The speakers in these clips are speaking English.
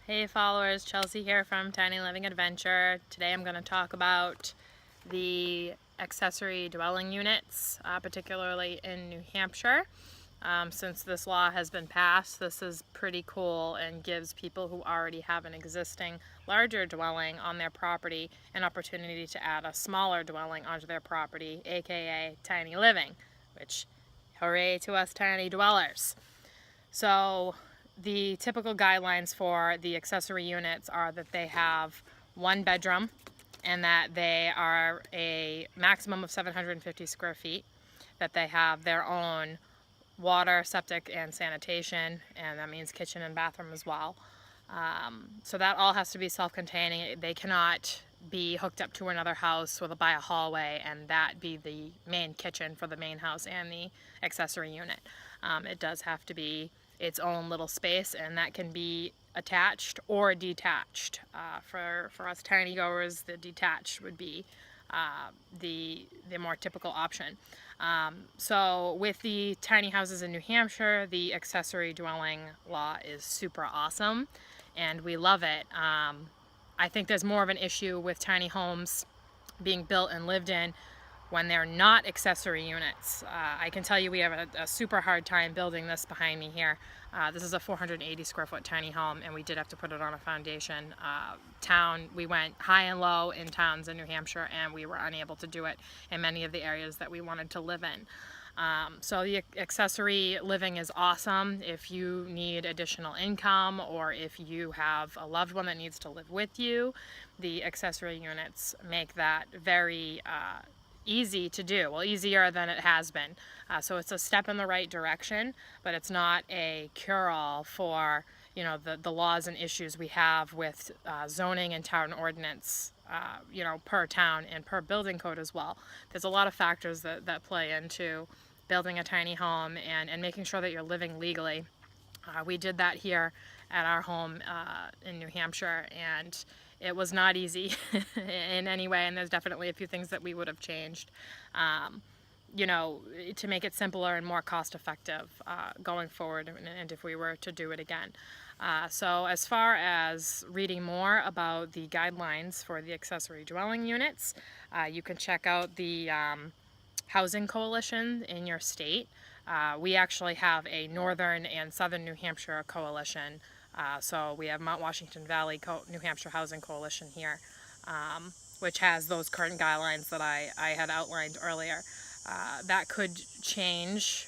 Hey followers, Chelsea here from Tiny Living Adventure. Today I'm going to talk about the accessory dwelling units, particularly in New Hampshire. Since this law has been passed, this is pretty cool and gives people who already have an existing larger dwelling on their property an opportunity to add a smaller dwelling onto their property, aka tiny living, which hooray to us tiny dwellers. So the typical guidelines for the accessory units are that they have one bedroom and that they are a maximum of 750 square feet, that they have their own water, septic, and sanitation, and that means kitchen and bathroom as well. So that all has to be self-containing. They cannot be hooked up to another house by a hallway and that be the main kitchen for the main house and the accessory unit. It does have to be its own little space, and that can be attached or detached. For us tiny goers, the detached would be the more typical option. So with the tiny houses in New Hampshire, the accessory dwelling law is super awesome and we love it. I think there's more of an issue with tiny homes being built and lived in when they're not accessory units. I can tell you we have a super hard time building this behind me here. This is a 480 square foot tiny home and we did have to put it on a foundation. We went high and low in towns in New Hampshire and we were unable to do it in many of the areas that we wanted to live in. So the accessory living is awesome if you need additional income or if you have a loved one that needs to live with you. The accessory units make that very easy to do, well, easier than it has been. So it's a step in the right direction, but it's not a cure-all for the laws and issues we have with zoning and town ordinance, per town and per building code as well. There's a lot of factors that play into building a tiny home and making sure that you're living legally. We did that here at our home in New Hampshire, and it was not easy in any way, and there's definitely a few things that we would have changed, to make it simpler and more cost-effective going forward, and if we were to do it again. So as far as reading more about the guidelines for the accessory dwelling units, you can check out the housing coalition in your state. We actually have a northern and southern New Hampshire coalition. So we have Mount Washington Valley New Hampshire Housing Coalition here, which has those current guidelines that I had outlined earlier. That could change,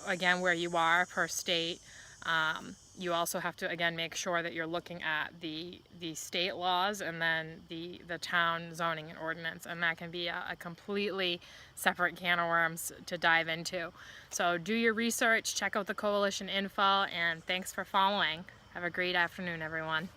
again, where you are per state. You also have to, again, make sure that you're looking at the state laws and then the town zoning and ordinance, and that can be a completely separate can of worms to dive into. So do your research, check out the coalition info, and thanks for following. Have a great afternoon, everyone.